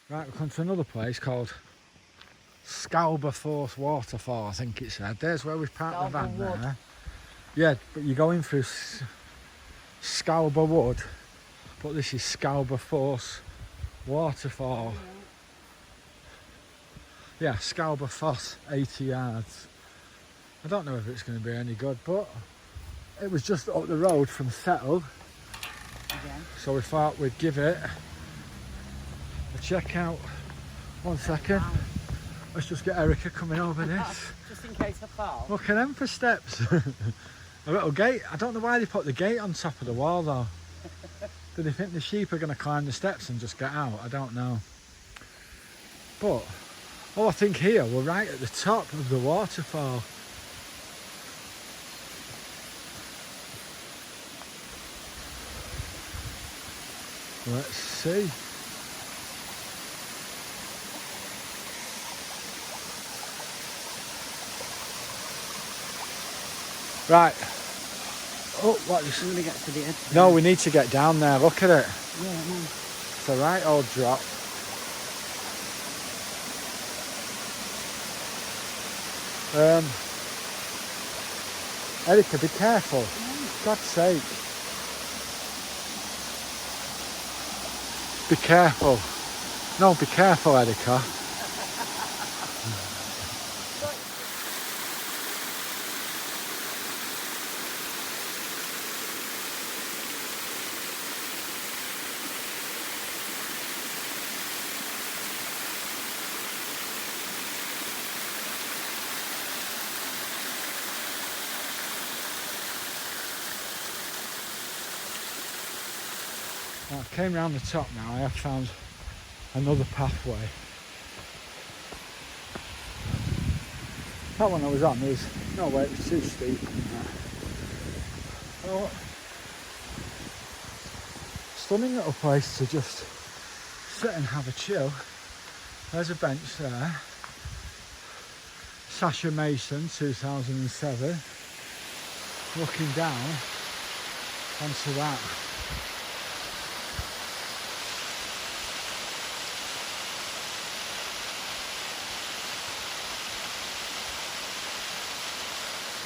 Right, we've come to another place called Scaleber Force Waterfall, I think it said. There's where we've parked the van Wood. there. Yeah, but you're going through Scaleber Wood, but this is Scaleber Force Waterfall. Yeah, Scaleber Force, 80 yards. I don't know if it's going to be any good, but it was just up the road from Settle. Again. So we thought we'd give it a check out. 1 second. Let's just get Erica coming over this. Just in case I fall. Look at them for steps. A little gate. I don't know why they put the gate on top of the wall though. Do they think the sheep are going to climb the steps and just get out? I don't know. But, oh, I think here we're right at the top of the waterfall. Let's see. Right. Oh, what is... I'm going to get to the edge. No, we need to get down there. Look at it. Yeah, man. It's a right old drop. Erica, be careful. God's sake. Be careful. No, be careful, Erica. Well, I came round the top now. I have found another pathway. That one I was on, there was no way, it was too steep. Oh, stunning little place to just sit and have a chill. There's a bench there. Sasha Mason, 2007. Looking down onto that.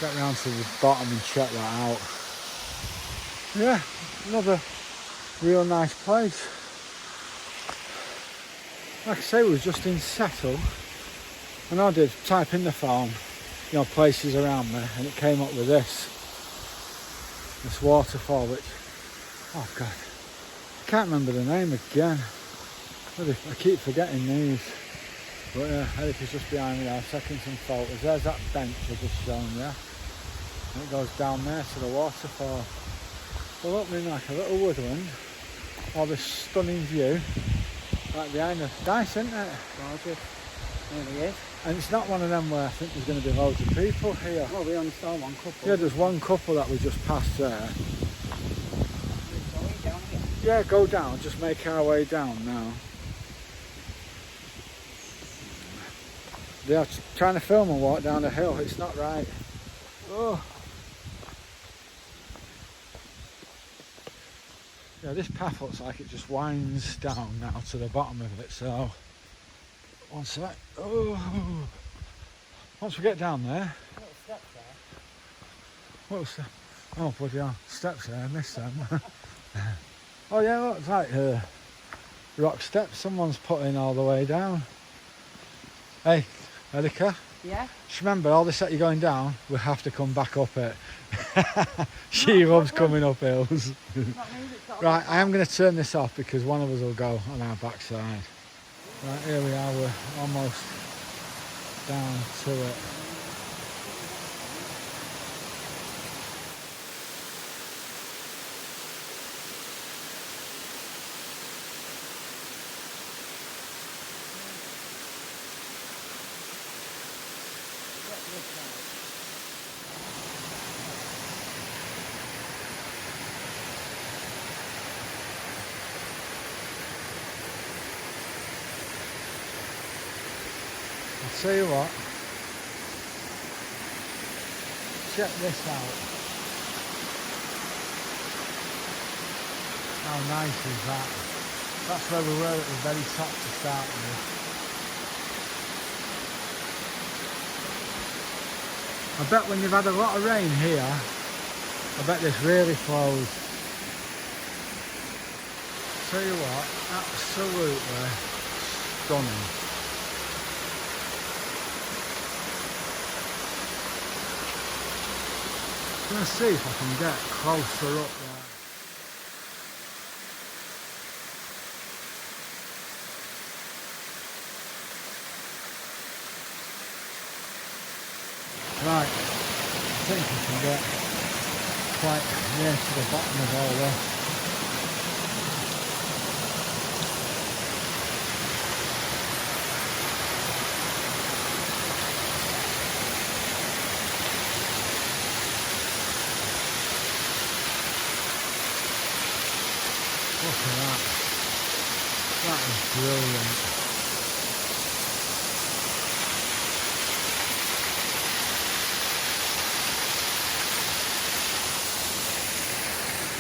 Get round to the bottom and check that out. Yeah, another real nice place. Like I say, we was just in Settle, and I did type in the phone, you know, places around me, and it came up with this waterfall, which, oh god, I can't remember the name again. I keep forgetting these. But yeah, Erica's just behind me now, taking some photos. There's that bench I just shown you. And it goes down there to the waterfall. We're opening like a little woodland. All this stunning view. Right behind us. Nice, isn't it? Gorgeous. Really is. And it's not one of them where I think there's going to be loads of people here. Well, we only saw one couple. Yeah, there's one couple that we just passed there. Going down again. Yeah, go down. Just make our way down now. They are trying to film and walk down the hill. It's not right. Oh. Yeah, this path looks like it just winds down now to the bottom of it. So, one sec. Oh. Once we get down there. Little steps there. What was that? Oh, bloody hell. Steps there. I missed them. Oh yeah, look, it's like rock steps. Someone's putting all the way down. Hey. Erica? Yeah? Just remember, all this that you're going down, we have to come back up it. She loves coming up hills. Right, I am going to turn this off because one of us will go on our backside. Right, here we are, we're almost down to it. I'll tell you what, check this out. How nice is that? That's where we were at the very top to start with. I bet when you've had a lot of rain here, I bet this really flows. Tell you what, absolutely stunning. I'm going to see if I can get closer up there. Right, I think I can get quite near to the bottom of all this. Look at that. That is brilliant.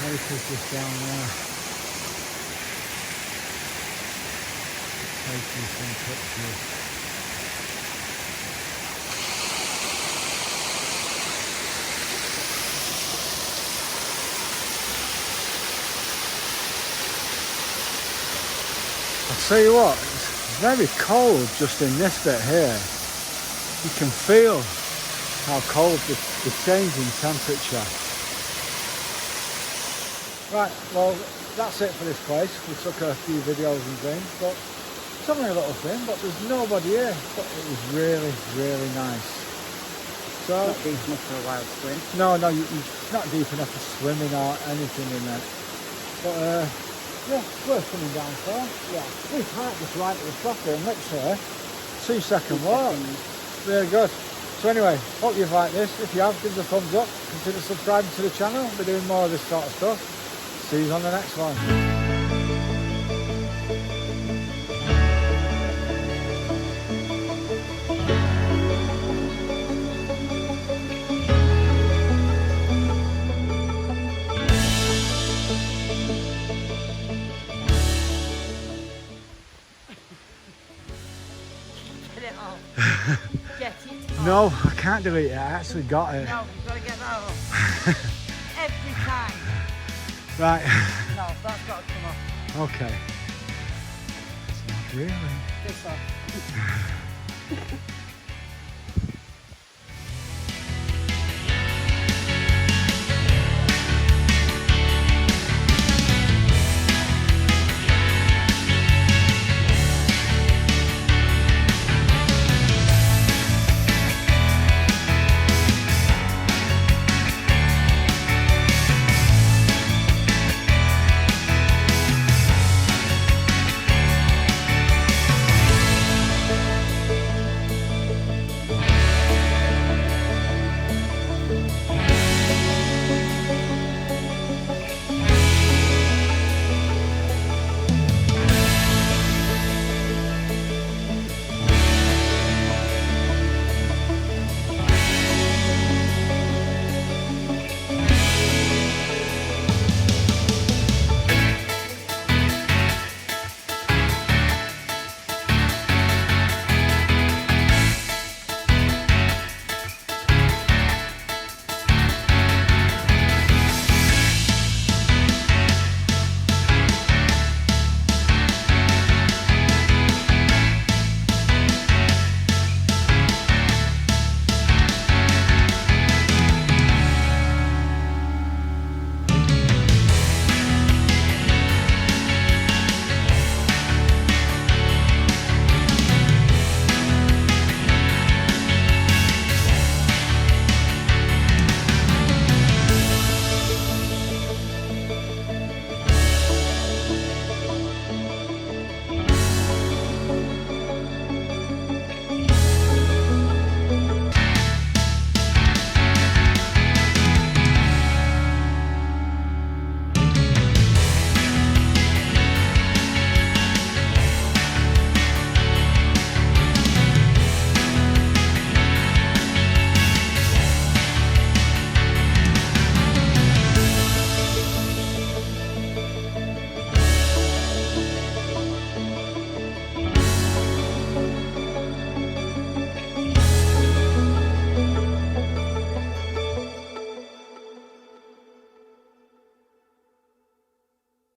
Maybe push this down there. Taking some pictures. I'll tell you what, it's very cold just in this bit here. You can feel how cold the change in temperature. Right, well that's it for this place. We took a few videos and things, but it's only a little thing, but there's nobody here. But it was really, really nice. So, Not deep enough for a wild swim. No, it's not deep enough for swimming or anything in there. But yeah, it's worth coming down for. Yeah, we parked just right at the top here, and literally 2-second walk. Really good. So anyway, hope you've liked this. If you have, give us a thumbs up. Consider subscribing to the channel. We're doing more of this sort of stuff. See you on the next one. Get it off. Get it off. No, I can't delete it. I actually got it. No, you've got to get that off. Every time. Right. No, that's got to come off. Okay. It's not really. This off.